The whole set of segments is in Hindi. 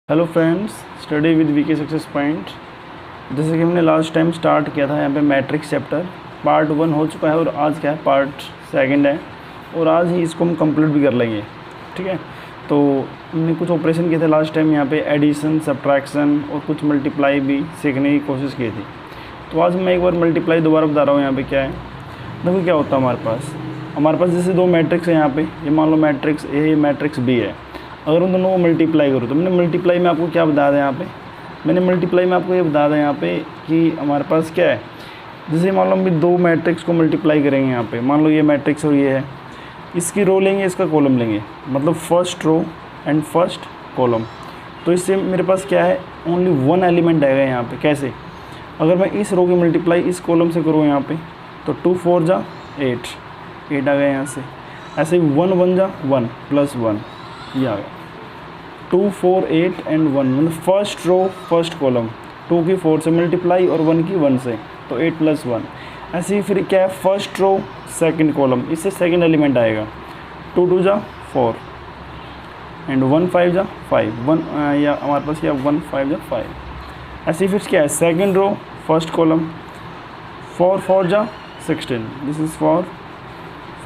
Hello friends, study with VK success point. जैसे कि हमने लास्ट टाइम स्टार्ट किया था यहाँ पे मैट्रिक्स चैप्टर पार्ट 1 हो चुका है और आज क्या है पार्ट 2 है और आज ही इसको हम कंप्लीट भी कर लेंगे। ठीक है, तो हमने कुछ ऑपरेशन किए थे लास्ट टाइम यहाँ पे, एडिशन, सब्ट्रैक्शन और कुछ मल्टीप्लाई भी सीखने की कोशिश की थी। तो आज मैं एक बार मल्टीप्लाई दोबारा बता रहा हूँ। यहाँ पर क्या है, देखो क्या होता है हमारे पास जैसे दो मैट्रिक्स है यहाँ पे, ये मान लो मैट्रिक्स ए, मैट्रिक्स बी है। अगर उन दोनों को मल्टीप्लाई करो तो मैंने मल्टीप्लाई में आपको क्या बता दें यहाँ पे, मैंने मल्टीप्लाई में आपको ये बता दें यहाँ पे कि हमारे पास क्या है, जैसे मान लो हम भी दो मैट्रिक्स को मल्टीप्लाई करेंगे यहाँ पे, मान लो ये मैट्रिक्स और ये है, इसकी रो लेंगे, इसका कॉलम लेंगे, मतलब first row and first column. तो इससे मेरे पास क्या है, ओनली वन एलिमेंट आएगा यहाँ पे। कैसे, अगर मैं इस रो की मल्टीप्लाई इस कॉलम से करूँ यहाँ पे तो 2 4 जा 8 आ गया यहाँ से। ऐसे ही 1 1 जा 1 प्लस 1 ये आ गया। 2 4 8 एंड 1, मतलब फर्स्ट रो फर्स्ट कॉलम, 2 की 4 से मल्टीप्लाई और 1 की 1 से, तो 8 प्लस 1। ऐसे ही फिर क्या है, फर्स्ट रो सेकंड कॉलम, इससे सेकंड एलिमेंट आएगा। 2 2 जा 4 एंड 1 5 जा 5, 1 या हमारे पास क्या 1 5 जा 5। ऐसे ही फिर क्या है, सेकंड रो फर्स्ट कॉलम, 4 4 जा 16, दिस इज़ 4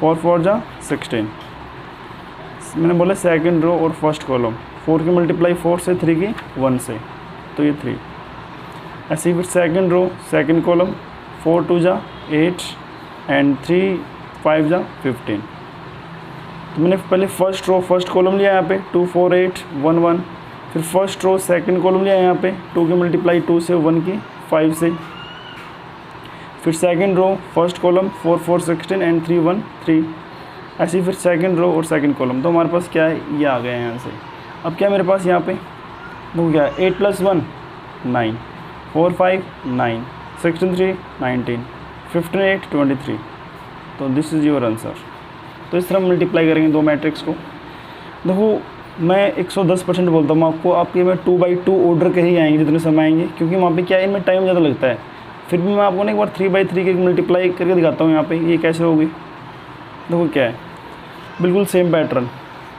4 जा 16। मैंने बोला सेकंड रो और फर्स्ट कॉलम, 4 की मल्टीप्लाई 4 से, 3 की 1 से, तो ये 3। ऐसे ही फिर सेकंड रो सेकंड कॉलम, 4 2 जा 8 एंड 3 5 जा 15। तो मैंने पहले फर्स्ट रो फर्स्ट कॉलम लिया यहाँ पे 2 4 8 1 1, फिर फर्स्ट रो सेकंड कॉलम लिया यहाँ पे 2 की मल्टीप्लाई 2 से, 1 की 5 से, फिर second row first column 4 4 16 and 3 1 3। ऐसे ही फिर सेकंड रो और सेकंड कॉलम, तो हमारे पास क्या है, ये आ गया यहाँ से। अब क्या मेरे पास यहाँ पे वो क्या है, 8 प्लस 1 9, 4 5 9, 16 3 19, 15 8 23। तो दिस इज़ योर आंसर। तो इस तरह मल्टीप्लाई करेंगे दो मैट्रिक्स को। देखो मैं 110% बोलता हूँ आपको, आपके में 2/2 ऑर्डर के ही आएंगे जितने समय आएंगे, क्योंकि वहाँ पे क्या है, इनमें टाइम ज़्यादा लगता है। फिर भी मैं आपको ना एक बार 3/3 के मल्टीप्लाई करके दिखाता हूँ यहाँ पे, ये कैसे होगी। देखो क्या है, बिल्कुल सेम पैटर्न,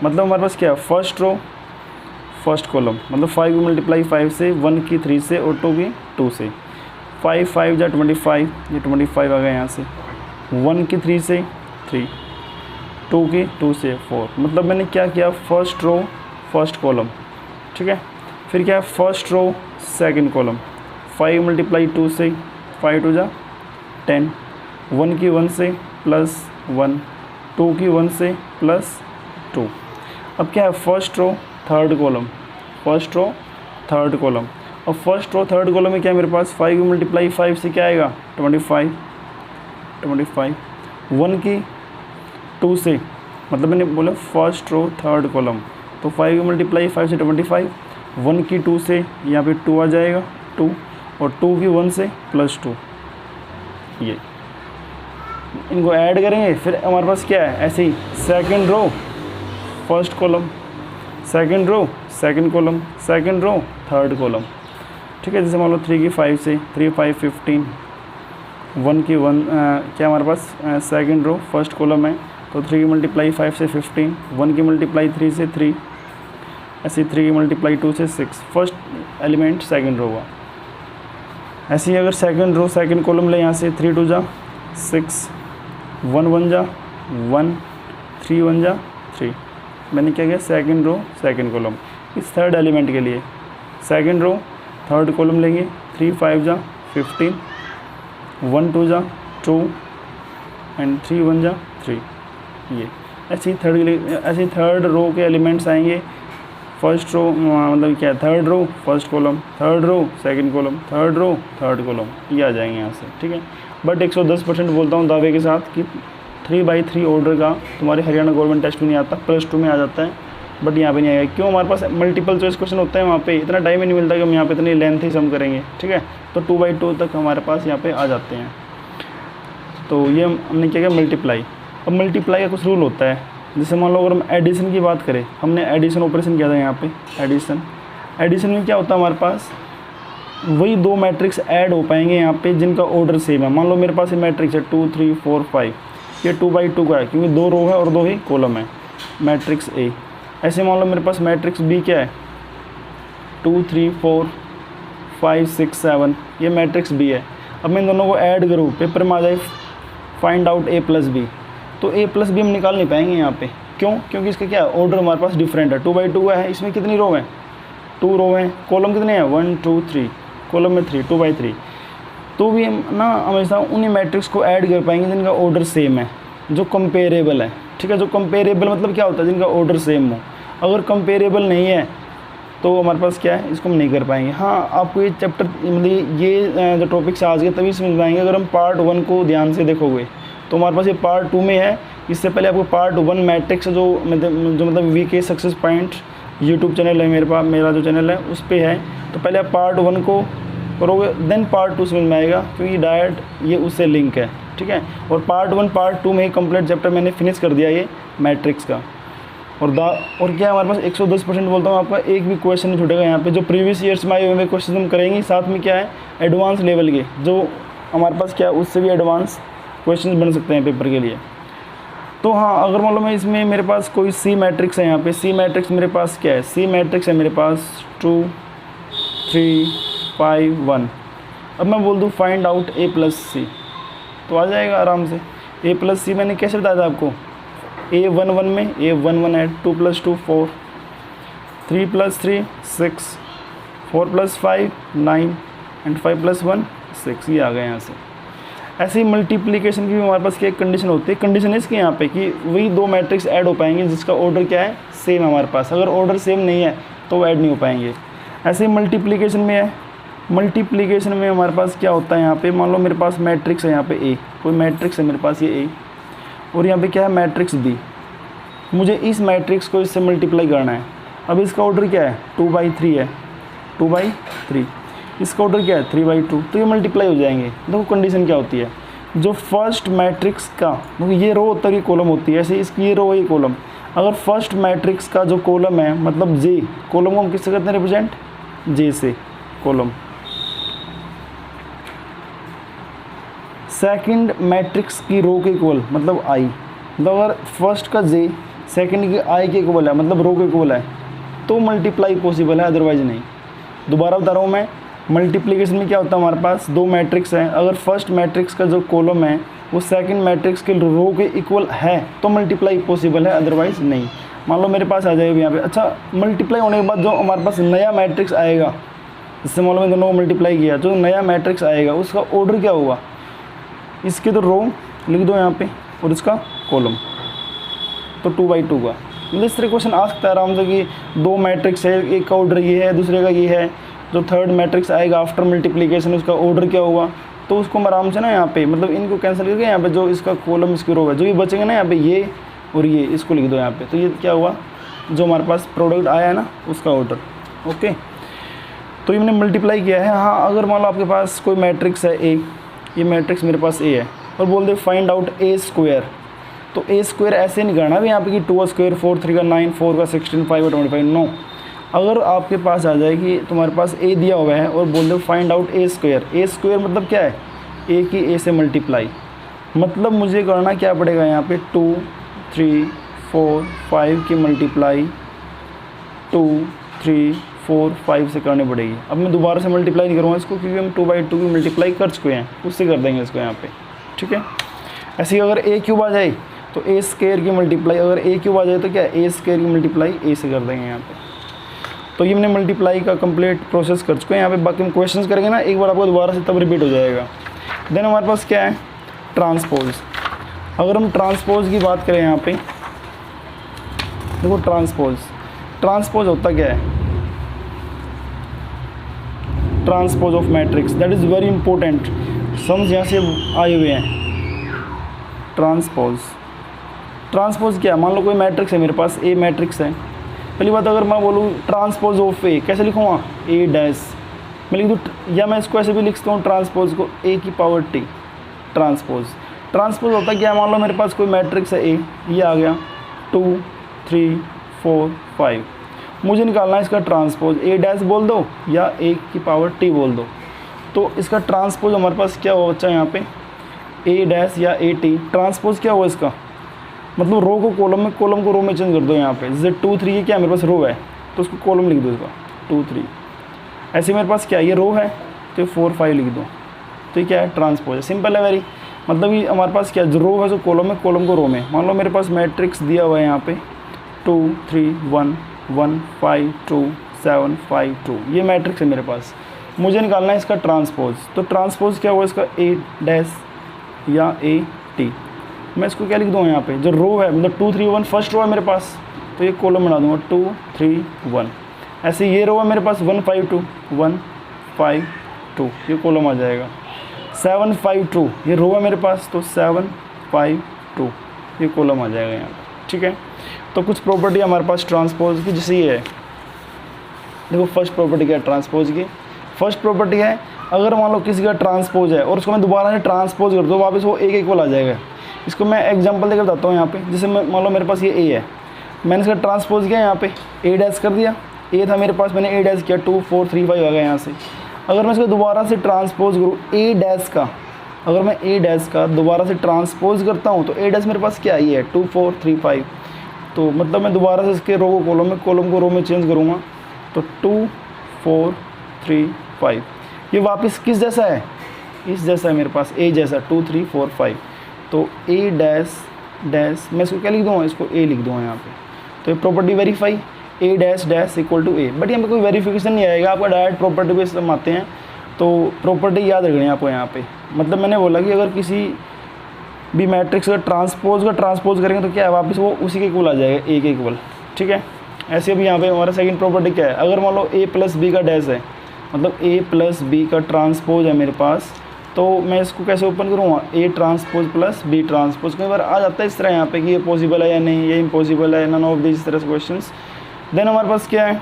मतलब हमारे पास क्या है, फर्स्ट रो फर्स्ट कॉलम, मतलब 5 की मल्टीप्लाई 5 से, 1 की 3 से और 2 की 2 से, 5 5 जा 25, ये 25 आ गया यहाँ से। 1 की 3 से 3, 2 की 2 से 4, मतलब मैंने क्या किया, फर्स्ट रो फर्स्ट कॉलम। ठीक है, फिर क्या है, first row second column, 5 multiply 2 से, 5 2 जा 10, 1 की 1 से प्लस 1, 2 की 1 से प्लस 2। अब क्या है, first row third column, first row third column. और फर्स्ट रो थर्ड कॉलम में क्या है मेरे पास, 5 की मल्टीप्लाई 5 से क्या आएगा, 25 25, 1 की 2 से, मतलब मैंने बोला फर्स्ट रो थर्ड कॉलम, तो 5 की मल्टीप्लाई 5 से 25, 1 की 2 से यहाँ पे 2 आ जाएगा 2, और 2 की 1 से प्लस 2। ये इनको ऐड करेंगे, फिर हमारे पास क्या है, ऐसे ही second row first column, second row second column, second row third column. ठीक है, जैसे मान लो 3 की 5 से, 3 5 15, 1 की 1 क्या हमारे पास सेकंड रो फर्स्ट कॉलम है, तो 3 की मल्टीप्लाई 5 से 15, 1 की मल्टीप्लाई 3 से 3, ऐसे 3 की मल्टीप्लाई 2 से 6, फर्स्ट एलिमेंट सेकंड रो का। ऐसे ही अगर सेकंड रो सेकंड कॉलम ले, यहाँ से 3 2 जा 6, 1 1 जा 1, 3 1 जा 3, मैंने क्या किया, सेकंड रो सेकंड कॉलम। इस थर्ड एलिमेंट के लिए सेकंड रो थर्ड कॉलम लेंगे, 3 5 जा 15, 1 2 जा 2 एंड 3 1 जा 3। ये ऐसे ही थर्ड रो के एलिमेंट्स आएंगे, फर्स्ट रो मतलब क्या, third row first column, third row second column, third row third column, ये आ जाएंगे यहाँ से। ठीक है, बट 110% बोलता हूँ दावे के साथ कि 3/3 ऑर्डर का तुम्हारे हरियाणा गवर्नमेंट टेस्ट में नहीं आता, +2 में आ जाता है, बट यहाँ पे नहीं आएगा। क्यों, हमारे पास मल्टीपल चॉइस क्वेश्चन होता है, वहाँ पे इतना टाइम ही नहीं मिलता कि हम यहाँ पे इतनी लेंथ ही सम करेंगे। ठीक है, तो 2/2 तक हमारे पास यहाँ पे आ जाते हैं। तो ये हमने क्या किया, मल्टीप्लाई। अब मल्टीप्लाई का कुछ रूल होता है, जैसे मान लो अगर हम एडिशन की बात करें, हमने एडिशन ऑपरेशन किया था यहाँ पे, एडिशन में क्या होता है, हमारे पास वही दो मैट्रिक्स ऐड हो पाएंगे यहाँ पे जिनका ऑर्डर सेम है। मान लो मेरे पास ये मैट्रिक्स है 2 3 4 5, ये 2/2 का है क्योंकि 2 रो है और 2 ही कॉलम है, मैट्रिक्स ए। ऐसे मान लो मेरे पास मैट्रिक्स बी क्या है, 2 3 4 5 6 7, ये मैट्रिक्स बी है। अब मैं इन दोनों को ऐड करूँ, पेपर में आ जाए फाइंड आउट ए प्लस बी, तो ए प्लस बी हम निकाल नहीं पाएंगे यहाँ पे। क्यों? क्योंकि इसका क्या है, ऑर्डर हमारे पास डिफरेंट है, 2 बाई 2 है। इसमें कितनी रो हैं, 2 रो हैं। कॉलम कितने हैं, 1 2 3, कॉलम में 3, 2 बाई 3। तो भी हम ना हमेशा उन्हीं मैट्रिक्स को ऐड कर पाएंगे जिनका ऑर्डर सेम है, जो कंपेरेबल है। ठीक है, जो कंपेरेबल मतलब क्या होता है, जिनका ऑर्डर सेम हो। अगर कंपेरेबल नहीं है तो हमारे पास क्या है, इसको हम नहीं कर पाएंगे। हाँ, आपको ये चैप्टर मतलब ये जो टॉपिक्स आज के तभी समझ पाएंगे अगर हम पार्ट 1 को ध्यान से देखोगे। तो हमारे पास ये पार्ट 2 में है। इससे पहले आपको पार्ट 1 मैट्रिक्स जो मतलब VK success point YouTube channel है मेरा जो चैनल है उस पर है। तो पहले आप पार्ट 1 को करोगे, देन पार्ट 2 समझ में आएगा, क्योंकि डायरेक्ट ये उससे लिंक है। ठीक है, और पार्ट 1 पार्ट 2 में ही कंप्लीट चैप्टर मैंने फिनिश कर दिया ये मैट्रिक्स का। और क्या हमारे पास 110% बोलता हूँ आपका एक भी क्वेश्चन नहीं छूटेगा यहाँ पे। जो प्रीवियस ईयर्स में आए हुए क्वेश्चन हम करेंगे, साथ में क्या है एडवांस लेवल के जो हमारे पास क्या है उससे भी एडवांस क्वेश्चन बन सकते हैं पेपर के लिए। तो हाँ, अगर मान लो मैं इसमें मेरे पास कोई सी मैट्रिक्स है, यहाँ पे सी मैट्रिक्स मेरे पास क्या है, सी मैट्रिक्स है मेरे पास 2 3 5 1। अब मैं बोल दूँ फाइंड आउट ए प्लस सी, तो आ जाएगा आराम से। ए प्लस सी मैंने कैसे बताया था आपको, ए 1 1 में ए 1 1 है, 2 + 2 4, 3 + 3 6, 4 + 5 9 एंड 5 + 1 6, ये आ गया यहाँ से। ऐसे ही मल्टीप्लिकेशन की भी हमारे पास क्या एक कंडीशन होती है। कंडीशन इसकी यहाँ पे कि वही दो मैट्रिक्स ऐड हो पाएंगे जिसका ऑर्डर क्या है, सेम है हमारे पास। अगर ऑर्डर सेम नहीं है तो वो ऐड नहीं हो पाएंगे। ऐसे ही मल्टीप्लिकेशन में है, मल्टीप्लिकेशन में हमारे पास क्या होता है, यहाँ पे मान लो मेरे पास मैट्रिक्स है यहाँ पे ए, कोई मैट्रिक्स है मेरे पास ये ए, और यहाँ पे क्या है मैट्रिक्स बी। मुझे इस मैट्रिक्स को इससे मल्टीप्लाई करना है। अब इसका ऑर्डर क्या है, 2 बाई 3 है, 2 बाई 3। इसका ऑर्डर क्या है, 3 बाई 2। तो ये मल्टीप्लाई हो जाएंगे। देखो कंडीशन क्या होती है, जो फर्स्ट मैट्रिक्स का, देखो ये रो होता है, ये कॉलम होती है, ऐसे इसकी ये रो ये कॉलम। अगर फर्स्ट मैट्रिक्स का जो कॉलम है मतलब जे, कॉलम को हम किससे करते हैं रिप्रेजेंट, जे से कॉलम। सेकंड मैट्रिक्स की रो के इक्वल मतलब आई, मतलब अगर फर्स्ट का जे सेकंड की आई के इक्वल है मतलब रो के इक्वल है तो मल्टीप्लाई पॉसिबल है, अदरवाइज नहीं। दोबारा बता रहा हूँ मैं, मल्टीप्लिकेशन में क्या होता है, हमारे पास दो मैट्रिक्स हैं, अगर फर्स्ट मैट्रिक्स का जो कॉलम है वो सेकंड मैट्रिक्स के रो के इक्वल है तो मल्टीप्लाई पॉसिबल है, अदरवाइज नहीं। मान लो मेरे पास आ जाएगा यहाँ पे, अच्छा मल्टीप्लाई होने के बाद जो हमारे पास नया मैट्रिक्स आएगा, इससे मान लो मैं दोनों को मल्टीप्लाई किया, जो नया मैट्रिक्स आएगा उसका ऑर्डर क्या होगा, इसके तो रो लिख दो यहाँ पे और इसका कॉलम, तो 2 बाई 2 का। मतलब इस तरह क्वेश्चन आ सकता है आराम से कि दो मैट्रिक्स है, एक का ऑर्डर ये है दूसरे का ये है, जो थर्ड मैट्रिक्स आएगा आफ्टर मल्टीप्लिकेशन उसका ऑर्डर क्या होगा, तो उसको हम आराम से ना यहाँ पे मतलब इनको कैंसिल करके यहाँ पे जो इसका कॉलम इसकी रो है जो ये बचेंगे ना यहाँ पे ये और ये, इसको लिख दो यहाँ पे। तो ये क्या हुआ, जो हमारे पास प्रोडक्ट आया है ना उसका ऑर्डर। ओके, तो ये मैंने मल्टीप्लाई किया है। हाँ, अगर मान लो आपके पास कोई मैट्रिक्स है ए, ये मैट्रिक्स मेरे पास ए है और बोल they find out A square, तो ए स्क्वायर ऐसे नहीं करना भी यहाँ पे कि 2 स्क्वायर 4 3 का 9 4 का 16 5 का 25, नो। अगर आपके पास आ जाए कि तुम्हारे पास ए दिया हुआ है और बोल दो फाइंड आउट ए स्क्वायर, ए स्क्वायर मतलब क्या है, ए की ए से मल्टीप्लाई, मतलब मुझे करना क्या पड़ेगा यहाँ पे 2 3 4 5 की मल्टीप्लाई 2 3 4 5 से करनी पड़ेगी। अब मैं दोबारा से मल्टीप्लाई नहीं करूँगा इसको क्योंकि हम 2 बाई 2 की मल्टीप्लाई कर चुके हैं, उससे कर देंगे इसको यहाँ पे। ठीक है, ऐसे ही अगर ए क्यूब आ जाए तो ए स्क्वायर की मल्टीप्लाई, अगर ए क्यूब आ जाए तो क्या ए स्क्वायर की मल्टीप्लाई ए से कर देंगे यहाँ पे। तो ये मैंने मल्टीप्लाई का कंप्लीट प्रोसेस कर चुके हैं यहाँ पे। बाकी हम क्वेश्चंस करेंगे ना एक बार आपको दोबारा से तब रिपीट हो जाएगा। देन हमारे पास क्या है, ट्रांसपोज। अगर हम ट्रांसपोज की बात करें यहाँ पे, देखो ट्रांसपोज होता क्या है, transpose of matrix, that is very important, समझ यहाँ से आए हुए हैं। ट्रांसपोज क्या है, मान लो कोई मैट्रिक्स है मेरे पास, ए मैट्रिक्स है। पहली बात अगर मैं बोलूँ ट्रांसपोज ऑफ ए, कैसे लिखूँगा, ए डैश मैं लिख दूँ, या मैं इसको ऐसे भी लिख सकता हूँ ट्रांसपोज को ए की पावर टी। ट्रांसपोज होता क्या है, मान लो मेरे पास कोई मैट्रिक्स है ए, ये आ गया 2 3 4 5, मुझे निकालना है इसका ट्रांसपोज, ए डैश बोल दो या ए की पावर टी बोल दो। तो इसका ट्रांसपोज हमारे पास क्या हुआ बच्चा यहाँ पे, ए डैश या ए टी। ट्रांसपोज क्या हुआ इसका, मतलब रो को कॉलम में, कॉलम को रो में चेंज कर दो यहाँ पे। जैसे 2 3 ये क्या है मेरे पास रो है तो उसको कॉलम लिख दो इसका 2 3, ऐसे मेरे पास क्या है, ये रो है तो 4 5 लिख दो, तो ये क्या है, ट्रांसपोज है। सिंपल है वेरी। मतलब ये हमारे पास क्या, जो रो है जो कॉलम है, कॉलम को रो में। मान लो मेरे पास मैट्रिक्स दिया हुआ है यहाँ पे 2 3 1 1 5 2 7 5 2, ये मैट्रिक्स है मेरे पास। मुझे निकालना है इसका ट्रांसपोज। तो ट्रांसपोज क्या हुआ इसका, ए डैश या ए टी। मैं इसको क्या लिख दूँगा यहाँ पे, जो रो है मतलब 2 3 1 फर्स्ट रो है मेरे पास, तो ये कॉलम बना दूँगा 2 3 1। ऐसे ये रो है मेरे पास 1 5 2 1 5 2, ये कॉलम आ जाएगा। 7 5 2 ये रो है मेरे पास, तो 7 5 2 ये कॉलम आ जाएगा यहाँ पे। ठीक है, तो कुछ प्रॉपर्टी हमारे पास ट्रांसपोज की, जैसे ये है। देखो फर्स्ट प्रॉपर्टी क्या है ट्रांसपोज की। फर्स्ट प्रॉपर्टी है, अगर मान लो किसी का ट्रांसपोज है और उसको मैं दोबारा से ट्रांसपोज कर दूँ, वापस वो एक इक्वल आ जाएगा। इसको मैं एग्जांपल देकर बताता हूँ यहाँ पे। जैसे मान लो मेरे पास ये ए है, मैंने इसका ट्रांसपोज किया यहाँ पे, ए डैश कर दिया। ए था मेरे पास, मैंने ए डैश किया, 2 4 3 5 आ गया यहाँ से। अगर मैं इसको दोबारा से ट्रांसपोज करूँ ए डैश का, अगर मैं ए डैश का दोबारा से ट्रांसपोज करता हूँ, तो ए डैश मेरे पास क्या है, 2 4 3 5। तो मतलब मैं दोबारा से इसके रो को कॉलम में, कॉलम को रो में चेंज करूँगा, तो 2 4 3 5 ये वापस किस जैसा है, इस जैसा है मेरे पास, ए जैसा 2 3 4 5। तो ए डैश डैश, मैं इसको क्या लिख दूँगा, इसको ए लिख दूँगा यहाँ पे। तो ये property verify, A dash dash equal to A. But यहाँ पे कोई वेरिफिकेशन नहीं आएगा, आपका डायरेक्ट प्रॉपर्टी बेस हम आते हैं। तो प्रॉपर्टी याद रखनी है आपको यहाँ पे। मतलब मैंने बोला कि अगर किसी भी मैट्रिक्स का ट्रांसपोज करेंगे तो क्या है, वापस वो उसी के इक्वल आ जाएगा, ए के इक्वल। ठीक है, ऐसे अभी यहाँ पे हमारा सेकंड प्रॉपर्टी क्या है, अगर मान लो ए प्लस बी का डैश है, मतलब ए प्लस बी का ट्रांसपोज है मेरे पास, तो मैं इसको कैसे ओपन करूँगा, A transpose plus B transpose. कई बार आ जाता है इस तरह यहाँ पे कि ये पॉसिबल है या नहीं, ये इम्पॉसिबल है, नन ऑफ दिस तरह से क्वेश्चंस। देन हमारे पास क्या है,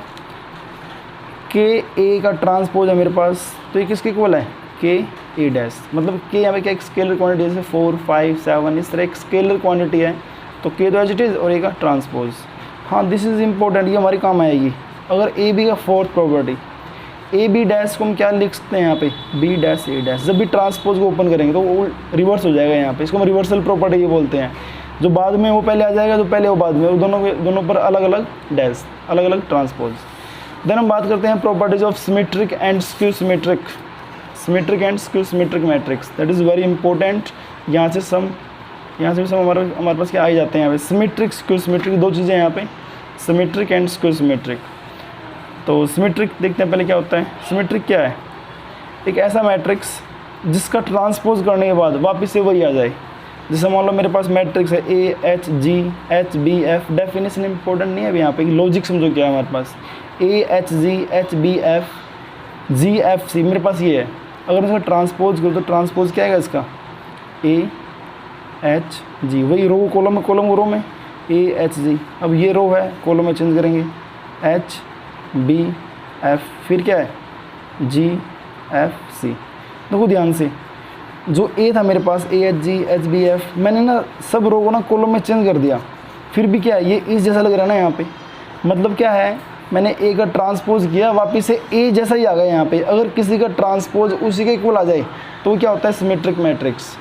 के ए का ट्रांसपोज है मेरे पास, तो ये किसके इक्वल है, के ए डैश। मतलब के यहाँ पे क्या एक स्केलर क्वांटिटी है, जैसे 4 5 7 इस तरह एक स्केलर क्वांटिटी है, तो के तो एज इट इज़ और ए का ट्रांसपोज। हाँ दिस इज़ इंपॉर्टेंट, ये हमारी काम आएगी। अगर ए बी का fourth property, A B dash को हम क्या लिख सकते हैं यहाँ पे, बी डैश ए डैश। जब भी ट्रांसपोज को ओपन करेंगे तो वो रिवर्स हो जाएगा यहाँ पे, इसको हम रिवर्सल प्रॉपर्टी ये बोलते हैं। जो बाद में वो पहले आ जाएगा, जो पहले वो बाद में, वो दोनों पर अलग अलग डैश, अलग अलग ट्रांसपोज। देन हम बात करते हैं properties of symmetric and skew symmetric, symmetric and skew symmetric matrix. That is very important. यहाँ से भी सब हमारे पास क्या आ ही जाते हैं यहाँ पे, सिमेट्रिक स्क्यू सिमेट्रिक, दो चीज़ें यहाँ पे, सिमेट्रिक एंड स्क्यू सिमेट्रिक। तो सिमेट्रिक देखते हैं पहले क्या होता है। सिमेट्रिक क्या है, एक ऐसा मैट्रिक्स जिसका ट्रांसपोज करने के बाद वापस से वही आ जाए। जैसे मान लो मेरे पास मैट्रिक्स है A H G H B F, definition important नहीं है अभी यहाँ पे, लॉजिक समझो क्या है हमारे पास, A H G H B F G F C मेरे पास ये है। अगर इसका ट्रांसपोज करो तो ट्रांसपोज क्या आएगा इसका, ए एच जी, वही रो कॉलम में, कॉलम रो में ए एच जी। अब ये रो है, कॉलम में चेंज करेंगे, एच बी एफ, फिर क्या है जी एफ सी। देखो ध्यान से, जो ए था मेरे पास A H G H B F, मैंने ना सब रो को ना कॉलम में चेंज कर दिया, फिर भी क्या है ये इस जैसा लग रहा है ना यहाँ पे। मतलब क्या है, मैंने ए का ट्रांसपोज किया, वापस से ए जैसा ही आ गया यहाँ पे। अगर किसी का ट्रांसपोज उसी के इक्वल आ जाए तो क्या होता है, सिमेट्रिक मैट्रिक्स।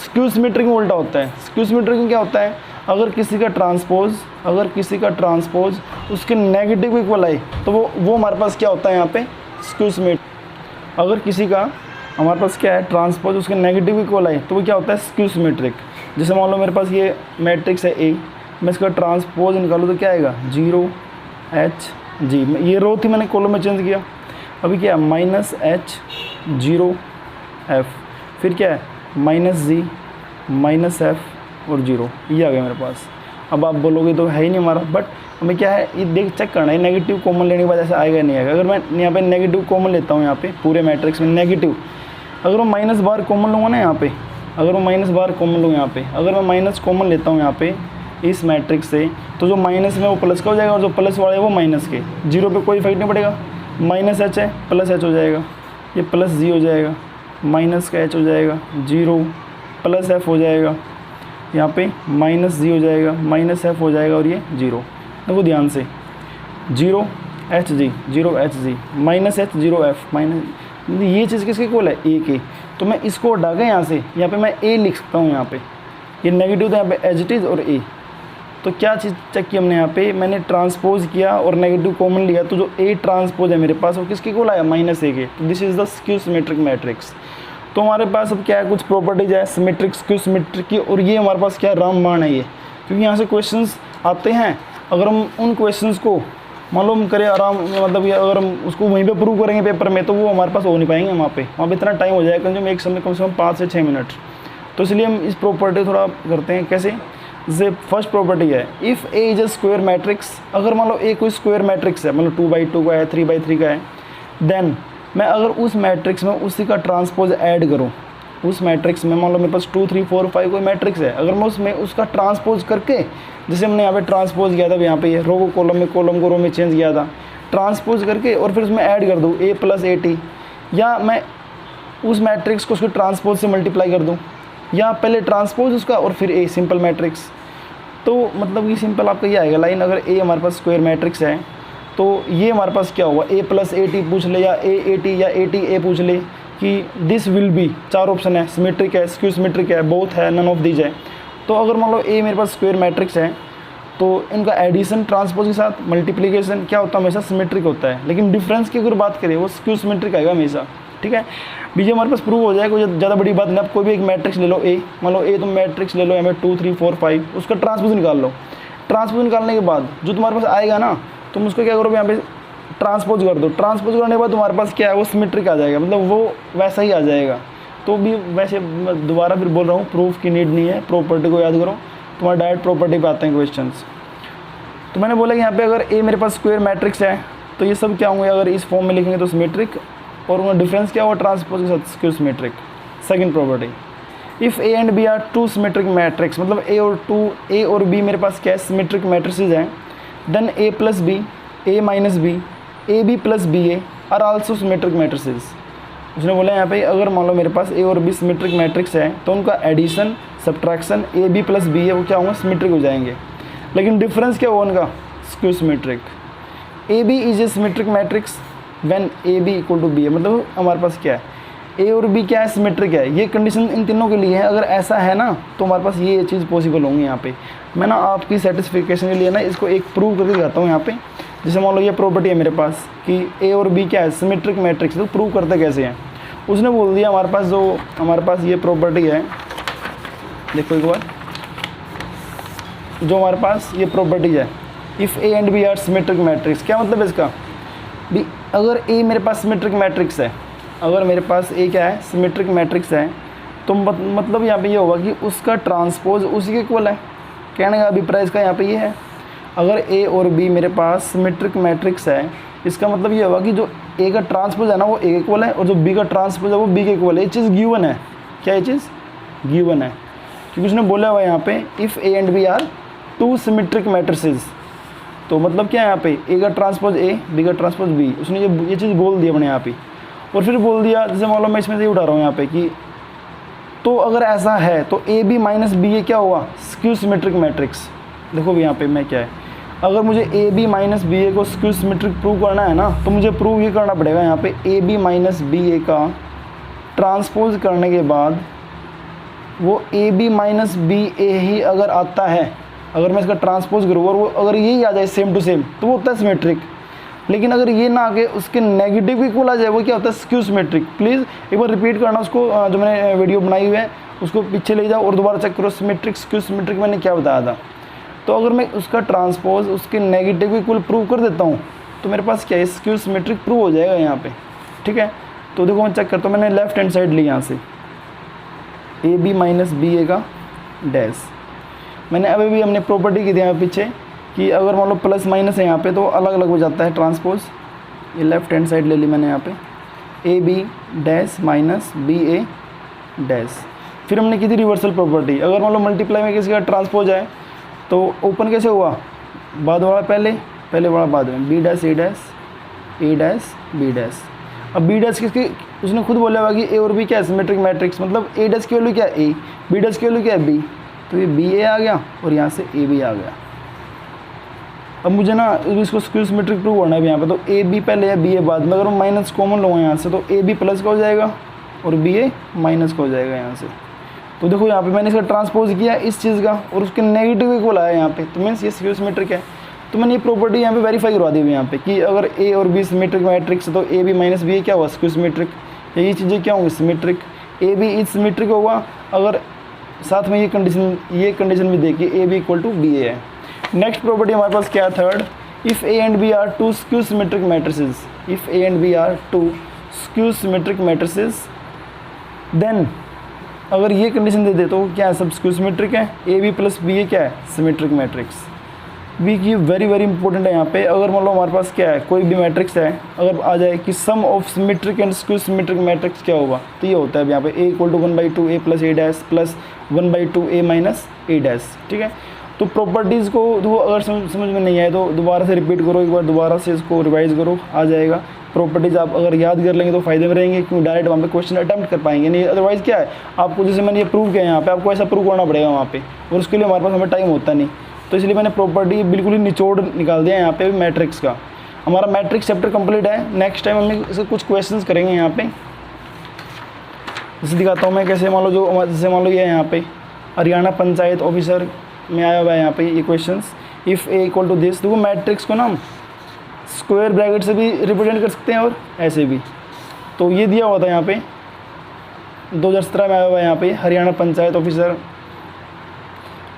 स्क्यू सिमेट्रिक में उल्टा होता है। स्क्यू सिमेट्रिक में क्या होता है, अगर किसी का ट्रांसपोज उसके नेगेटिव इक्वल आए तो वो हमारे पास क्या होता है यहाँ पे, स्क्यू सिमेट्रिक। अगर किसी का हमारे पास क्या है, ट्रांसपोज उसके नेगेटिव इक्वल आए तो वो क्या होता है, स्क्यू सिमेट्रिक। जैसे मान लो मेरे पास ये मैट्रिक्स है ए, मैं इसका ट्रांसपोज निकालूँ तो क्या आएगा, 0 एच जी। ये रो थी, मैंने कॉलम में चेंज किया, अभी क्या है माइनस एच 0 एफ, फिर क्या है माइनस जी माइनस एफ और 0, ये आ गया मेरे पास। अब आप बोलोगे तो है ही नहीं हमारा, बट हमें क्या है ये देख चेक करना है, नेगेटिव कॉमन लेने के बाद ऐसा आएगा नहीं आएगा। अगर मैं यहाँ पे नेगेटिव कॉमन लेता हूँ, यहाँ पे पूरे मैट्रिक्स में नेगेटिव, अगर मैं माइनस बार कॉमन लूँगा ना यहाँ पे, अगर मैं माइनस बार कॉमन लूँ यहाँ पे, अगर मैं माइनस कॉमन लेता हूँ यहाँ पे इस मैट्रिक्स से, तो जो माइनस में वो प्लस का हो जाएगा और जो प्लस वाला है वो माइनस के। 0 पे कोई इफेक्ट नहीं पड़ेगा, माइनस एच है प्लस एच हो जाएगा, ये प्लस जी हो जाएगा, माइनस का एच हो जाएगा, 0 प्लस एफ हो जाएगा, यहाँ पे माइनस जी हो जाएगा, माइनस एफ हो जाएगा और ये 0। देखो ध्यान से, 0 H G 0 H G minus H 0 F minus, ये चीज़ किसके इक्वल है, ए के। तो मैं इसको हटा के यहाँ से, यहाँ पे मैं ए लिख सकता हूँ, यहाँ पे ये नेगेटिव था, यहाँ पे एच इट इज़ और ए, तो क्या चीज़ चेक की हमने यहाँ पे, मैंने ट्रांसपोज किया और नेगेटिव कॉमन लिया, तो जो ए ट्रांसपोज है मेरे पास वो किसके इक्वल आया, -a के। तो this is the skew symmetric matrix. तो हमारे पास अब क्या है, कुछ प्रॉपर्टीज है सिमेट्रिक स्क्यू सिमेट्रिक की, और ये हमारे पास क्या रामबाण है ये, क्योंकि यहाँ से क्वेश्चंस आते हैं। अगर हम उन क्वेश्चंस को मालूम करें आराम, मतलब ये अगर हम उसको वहीं पे प्रूव करेंगे पेपर में, तो वो हमारे पास हो नहीं पाएंगे वहाँ पे इतना टाइम हो जाएगा कम से कम 5 से 6 मिनट। तो इसलिए हम इस प्रॉपर्टी थोड़ा करते हैं कैसे। जैसे फर्स्ट प्रॉपर्टी है, if A is a square matrix, अगर मान लो ए कोई स्क्वायर मैट्रिक्स है, मतलब 2x2 का है, 3x3 का है, देन मैं अगर उस मैट्रिक्स में उसी का ट्रांसपोज ऐड करूँ, उस मैट्रिक्स में मान लो मेरे पास 2 3 4 5 कोई मैट्रिक्स है, अगर मैं उसमें उसका ट्रांसपोज करके, जैसे हमने यहाँ पे ट्रांसपोज किया था, यहाँ पे ये रो को कॉलम में, कॉलम को रो में चेंज किया था, ट्रांसपोज करके और फिर उसमें ऐड कर दूँ a + at, या मैं उस मैट्रिक्स को उसके ट्रांसपोज से मल्टीप्लाई कर दूँ, या पहले ट्रांसपोज उसका और फिर a सिंपल मैट्रिक्स। तो मतलब ये सिंपल आपका ये आएगा लाइन, अगर a हमारे पास स्क्वायर मैट्रिक्स है तो ये हमारे पास क्या होगा, a + at पूछ ले, या a at या at a पूछ ले, कि दिस विल बी, 4 ऑप्शन है, सिमेट्रिक है, स्क्यू सिमेट्रिक है, बोथ है, नन ऑफ दीज है। तो अगर मान लो a मेरे पास स्क्वायर मैट्रिक्स है, तो इनका एडिशन ट्रांसपोज के साथ मल्टीप्लिकेशन क्या होता है, हमेशा सिमेट्रिक होता है, लेकिन डिफरेंस की अगर बात करें वो स्क्यू सिमेट्रिक आएगा हमेशा। ठीक है, बीजे हमारे पास प्रूव हो जाएगा, कोई ज़्यादा बड़ी बात नहीं। आप कोई भी एक मैट्रिक्स ले लो a, मान लो a तुम मैट्रिक्स ले लो हमें 2 3 4 5, उसका ट्रांसपोज निकाल लो। ट्रांसपोज निकालने के बाद जो तुम्हारे पास आएगा ना, तुम उसको क्या करो, यहाँ पे ट्रांसपोज कर दो। ट्रांसपोज करने के बाद तुम्हारे पास क्या है, वो सिमेट्रिक आ जाएगा, मतलब वो वैसा ही आ जाएगा। तो भी वैसे मैं दोबारा फिर बोल रहा हूँ, प्रूफ की नीड नहीं है, प्रॉपर्टी को याद करो, तुम्हारा डायरेक्ट प्रॉपर्टी पे आते हैं क्वेश्चंस। तो मैंने बोला कि यहाँ पे अगर a मेरे पास स्क्वायर मैट्रिक्स है, तो ये सब क्या होंगे, अगर इस फॉर्म में लिखेंगे तो सिमेट्रिक, और उनका डिफरेंस क्या होगा, ट्रांसपोज के साथ skew symmetric. Second property, if a and b are 2 symmetric matrix, मतलब a और b मेरे पास क्या है, सिमेट्रिक मैट्रिसेस हैं, then a + b, a - b, ab + ba are also symmetric matrices. उसने बोला यहाँ पे अगर मान लो मेरे पास a और b सिमेट्रिक मैट्रिक्स है, तो उनका एडिशन सब्ट्रैक्शन ab + b है, वो क्या होंगे, सिमेट्रिक हो जाएंगे। लेकिन डिफरेंस क्या होगा उनका, skew symmetric. ab is a symmetric matrix when ab = b है, मतलब हमारे पास क्या है, a और b क्या है, सिमेट्रिक है। ये कंडीशन इन तीनों के लिए है, अगर ऐसा है ना तो हमारे पास ये चीज़ पॉसिबल होंगी। यहाँ पे मैं ना आपकी सेटिस्फिकेशन के लिए ना इसको एक प्रूव करके दिखाता हूँ यहाँ पे। जैसे मान लो ये प्रॉपर्टी है मेरे पास कि a और b क्या है, सिमेट्रिक मैट्रिक्स, तो प्रूव करते कैसे हैं। उसने बोल दिया हमारे पास, जो हमारे पास ये प्रॉपर्टी है, देखो एक बार, जो हमारे पास ये प्रॉपर्टीज है, if a and b are symmetric matrix, क्या मतलब है इसका भी, अगर a मेरे पास सिमेट्रिक मैट्रिक्स है, अगर मेरे पास a क्या है, सिमेट्रिक मैट्रिक्स है, तो मतलब यहाँ पे ये होगा कि उसका ट्रांसपोज उसी के इक्वल है। कहने का अभिप्राय इसका यहाँ पे ये है, अगर a और b मेरे पास सिमेट्रिक मैट्रिक्स है, इसका मतलब ये होगा कि जो a का ट्रांसपोज है ना वो a के इक्वल है, और जो b का ट्रांसपोज है वो b के इक्वल है। ये चीज़ गिवन है, क्या ये चीज़ गिवन है, क्योंकि उसने बोला हुआ यहाँ पे if a and b are 2 symmetric matrices. तो मतलब क्या है यहाँ पे, a का ट्रांसपोज a, b का ट्रांसपोज b, उसने ये चीज़ बोल दिया मैंने यहाँ पे। और फिर बोल दिया, जैसे मान लो मैं इसमें से उठा रहा हूँ यहाँ पे कि, तो अगर ऐसा है तो ab - ba क्या हुआ, स्क्यू सिमेट्रिक मैट्रिक्स। देखो भी यहाँ पे मैं क्या है, अगर मुझे ab - ba को स्क्यू सिमेट्रिक प्रूव करना है ना, तो मुझे प्रूव ये करना पड़ेगा यहाँ पे ab - ba का ट्रांसपोज करने के बाद वो ab - ba ही अगर आता है, अगर मैं इसका ट्रांसपोज करूँ और वो अगर यही आ जाए सेम टू सेम, तो वो होता है सिमेट्रिक। लेकिन अगर ये ना आके उसके नेगेटिव इक्वल आ जाए, वो क्या होता है, स्क्यू सिमेट्रिक। प्लीज़ एक बार रिपीट करना उसको, जो मैंने वीडियो बनाई हुई है उसको पीछे ले जाओ और दोबारा चेक करो, सिमेट्रिक स्क्यू सिमेट्रिक मैंने क्या बताया था। तो अगर मैं उसका ट्रांसपोज उसके नेगेटिव इक्वल प्रूव कर देता हूँ, तो मेरे पास क्या है, स्क्यू सिमेट्रिक प्रूव हो जाएगा यहाँ पे। ठीक है, तो देखो मैं चेक करता हूँ, मैंने लेफ्ट हैंड साइड ली यहाँ से ab - ba का डैश। मैंने अभी हमने प्रॉपर्टी की थी यहाँ पीछे कि अगर मान लो प्लस माइनस है यहाँ पे, तो अलग अलग हो जाता है ट्रांसपोज। ये लेफ्ट हैंड साइड ले ली मैंने यहाँ पे, ab डैश - ba डैश। फिर हमने की थी रिवर्सल प्रॉपर्टी, अगर मान लो मल्टीप्लाई में किसी का ट्रांसपोज है तो ओपन कैसे हुआ, बाद वाला पहले, पहले वाला बाद में, b dash a dash b dash. अब b डैश किसकी, उसने खुद बोला हुआ कि a और b क्या है, सिमेट्रिक मैट्रिक्स, मतलब a डैश की वैल्यू क्या है a, b डैश की वैल्यू क्या है b, तो ये ba आ गया और यहाँ से ab आ गया। अब मुझे ना इसको स्क्यू सिमेट्रिक प्रूव करना है यहाँ पे, तो ab पहले है ba बाद में। अगर हम माइनस कॉमन लूँगा यहाँ से, तो ab प्लस का हो जाएगा और ba माइनस का हो जाएगा यहाँ से। तो देखो यहाँ पे मैंने इसका ट्रांसपोज किया इस चीज़ का और उसके नेगेटिव इक्वल आया यहाँ पे, तो मीन्स ये स्क्यू सिमेट्रिक है। तो मैंने ये प्रॉपर्टी यहाँ पे वेरीफाई करवा दी हुई यहाँ पे कि अगर ए और बी सिमेट्रिक मैट्रिक्स है तो ए बी माइनस बी क्या हुआ स्क्यू सिमेट्रिक, ये चीज़ें क्या होंगी symmetric, A B is symmetric होगा अगर साथ में ये कंडीशन भी देखिए A B equal to B A है। नेक्स्ट प्रॉपर्टी हमारे पास क्या है third, if A and B are two skew symmetric matrices, if A and B are two skew symmetric matrices then अगर ये कंडीशन दे दे तो क्या है सब स्क्यू सिमेट्रिक है, ए बी प्लस बी ए क्या है सिमेट्रिक मैट्रिक्स। बी की वेरी वेरी इंपॉर्टेंट है यहाँ पे, अगर मान लो हमारे पास क्या है कोई भी मैट्रिक्स है अगर आ जाए कि sum of symmetric and skew symmetric matrix क्या होगा, तो ये होता है यहाँ पे A equal to 1/2 A plus A dash plus 1/2 A minus A dash. ठीक है, तो प्रॉपर्टीज़ को तो अगर समझ में नहीं आए तो दोबारा से रिपीट करो, एक बार दोबारा से इसको रिवाइज करो, आ जाएगा। प्रॉपर्टीज़ आप अगर याद कर लेंगे तो फायदे में रहेंगे क्योंकि डायरेक्ट वहाँ पे क्वेश्चन अटैम्प्ट कर पाएंगे, नहीं अदरवाइज़ क्या है आपको जैसे मैंने ये प्रूव किया यहाँ पे आपको ऐसा प्रूव करना पड़ेगा वहाँ पे, और उसके लिए हमारे पास हमें टाइम होता नहीं, तो इसलिए मैंने प्रॉपर्टी बिल्कुल ही निचोड़ निकाल दिया यहाँ पे मैट्रिक्स का। हमारा मैट्रिक्स चैप्टर कंप्लीट है, नेक्स्ट टाइम हम इसके कुछ क्वेश्चंस करेंगे यहाँ पे, जैसे दिखाता हूँ मैं कैसे। मान लो जो जैसे मान लो ये यहाँ पे हरियाणा पंचायत ऑफिसर में आया हुआ है यहाँ पे ये questions, if A equal to this, देखो मैट्रिक्स को ना हम स्क्वायर ब्रैकेट से भी रिप्रेजेंट कर सकते हैं और ऐसे भी। तो ये दिया हुआ था यहाँ पे 2017 में आया हुआ है यहाँ पे हरियाणा पंचायत ऑफिसर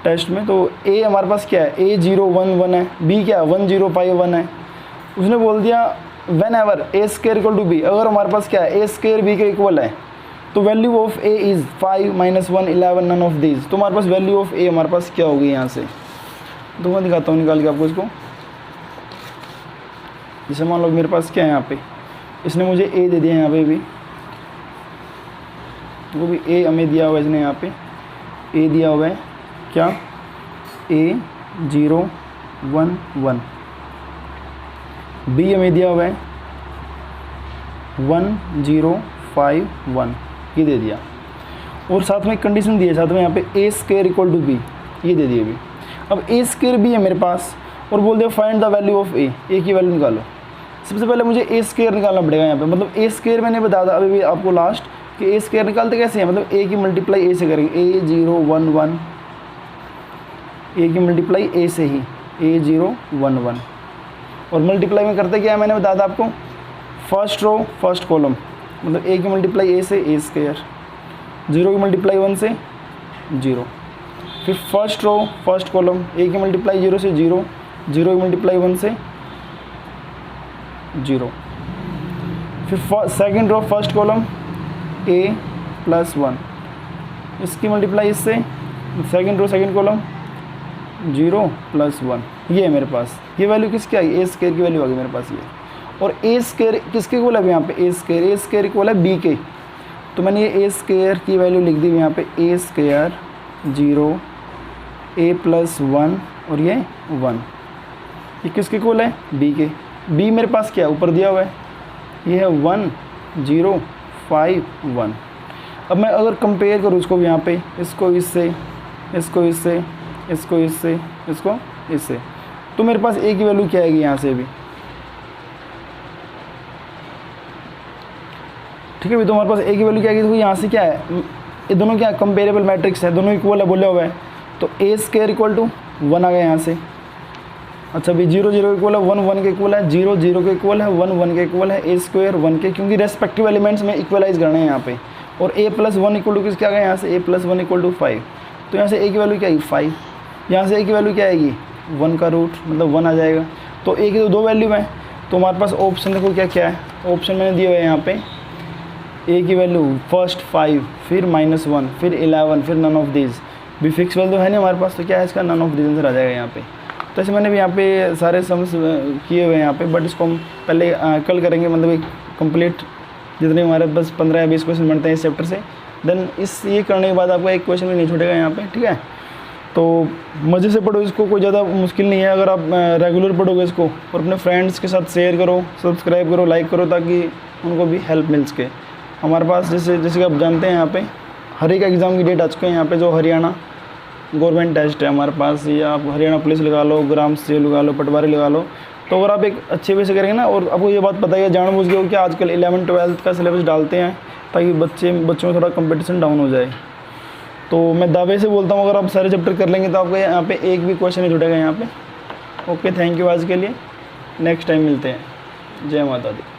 टेस्ट में। तो ए हमारे पास क्या है A011 है, बी क्या 1051 है। उसने बोल दिया whenever A square equal to B, अगर हमारे पास क्या है ए स्क्वायर बी के इक्वल है तो value of A is 5 - 1 11 none of these. तो हमारे पास वैल्यू ऑफ ए हमारे पास क्या होगी यहाँ से, तो मैं दिखाता हूँ निकाल के आपको इसको। जैसे मान लो मेरे पास क्या है यहाँ पे इसने मुझे ए दे दिया यहाँ पे भी, वो भी ए हमें दिया हुआ है इसने यहाँ पे ए दिया हुआ है क्या A011, बी हमें दिया हुआ है 1051 ये दे दिया, और साथ में कंडीशन दी है साथ में यहाँ पे ए स्क्वायर इक्वल टू बी ये दे दिया भी। अब ए स्क्वायर बी है मेरे पास और बोल दिया फाइंड द वैल्यू ऑफ ए की वैल्यू निकालो। सबसे पहले मुझे ए स्क्वायर निकालना पड़ेगा यहाँ पे, मतलब ए स्क्वायर मैंने बताया था अभी भी आपको लास्ट कि ए स्क्वायर निकालते कैसे हैं, मतलब ए की मल्टीप्लाई ए से करेंगे, A011 ए की मल्टीप्लाई ए से ही A011, और मल्टीप्लाई में करते क्या है मैंने बताया था आपको फर्स्ट रो फर्स्ट कॉलम, मतलब ए की मल्टीप्लाई ए से ए स्क्वायर, 0 की मल्टीप्लाई 1 से 0, फिर first row first column A की मल्टीप्लाई 0 से 0, 0 की मल्टीप्लाई 1 से 0, फिर second row first column a + 1, इसकी मल्टीप्लाई इससे सेकंड रो सेकंड कॉलम 0 + 1, ये है मेरे पास। ये वैल्यू किसकी आई ए स्क्वायर की वैल्यू आ गई मेरे पास ये, और ए स्क्वायर किसके इक्वल है यहाँ पे ए स्क्वायर इक्वल है बी के, तो मैंने ये ए स्क्वायर की वैल्यू लिख दी यहाँ पे ए स्क्वायर 0 a + 1 और ये 1, ये किसके इक्वल है बी के, बी मेरे पास क्या ऊपर दिया हुआ है ये है 1051। अब मैं अगर कंपेयर करूँ इसको यहाँ पे इसको इससे इसको इससे इसको इससे इसको इससे, तो मेरे पास ए की वैल्यू क्या आएगी यहाँ से भी, ठीक है भी। तो हमारे पास ए की वैल्यू क्या आएगी, तो यहाँ से क्या है ये दोनों क्या कंपेरेबल मैट्रिक्स है, दोनों इक्वल है बोला हुआ है, तो ए स्क्वायर इक्वल टू 1 आ गया यहाँ से। अच्छा भी 0 0 इक्वल है 1 1 के इक्वल है, 0 0 के इक्वल है 1 1 के इक्वल है, ए स्क्वायर 1 के, क्योंकि रेस्पेक्टिव एलिमेंट्स में इक्वलाइज करने हैं यहाँ पे, और a + 1 इक्वल टू किसके आ गया यहाँ से a + 1 इक्वल टू 5, तो यहाँ से a की वैल्यू क्या आएगी 5, यहाँ से a की वैल्यू क्या आएगी 1 का रूट मतलब 1 आ जाएगा। तो a की तो 2 वैल्यू है, तो हमारे पास ऑप्शन देखो क्या क्या है, ऑप्शन मैंने दिए हुए हैं यहाँ पे a की वैल्यू फर्स्ट 5 फिर -1 फिर 11 फिर नन ऑफ दीज, भी फिक्स वैल्यू है नहीं हमारे पास, तो क्या है इसका नन ऑफ दीज आंसर आ जाएगा यहाँ पे। तो ऐसे मैंने भी यहाँ पे सारे सम्स किए हुए हैं यहाँ पे, बट इसको हम पहले कल करेंगे, मतलब एक कंप्लीट जितने हमारे बस 15 या 20 क्वेश्चन बनते हैं इस चैप्टर से, देन ये करने के बाद आपको एक क्वेश्चन भी नहीं छूटेगा यहाँ पे, ठीक है। तो मज़े से पढ़ो इसको, कोई ज़्यादा मुश्किल नहीं है, अगर आप रेगुलर पढ़ोगे इसको और अपने फ्रेंड्स के साथ शेयर करो, सब्सक्राइब करो, लाइक करो, ताकि उनको भी हेल्प मिल सके। हमारे पास जैसे कि आप जानते हैं यहाँ पे हर एक एग्ज़ाम की डेट आ चुके हैं यहाँ पे, जो हरियाणा गवर्नमेंट टेस्ट है हमारे पास, या आप हरियाणा पुलिस लगा लो, ग्राम सेवक लगा लो, पटवारी लगा लो, तो अगर आप एक अच्छे वे से करेंगे ना, और आपको ये बात पता है जानबूझ के हो कि आजकल 11th 12th का सिलेबस डालते हैं ताकि बच्चों में थोड़ा कंपटीशन डाउन हो जाए। तो मैं दावे से बोलता हूँ अगर आप सारे चैप्टर कर लेंगे तो आपको यहाँ पे एक भी क्वेश्चन नहीं छूटेगा यहाँ पे। ओके, थैंक यू आज के लिए, नेक्स्ट टाइम मिलते हैं। जय माता दी।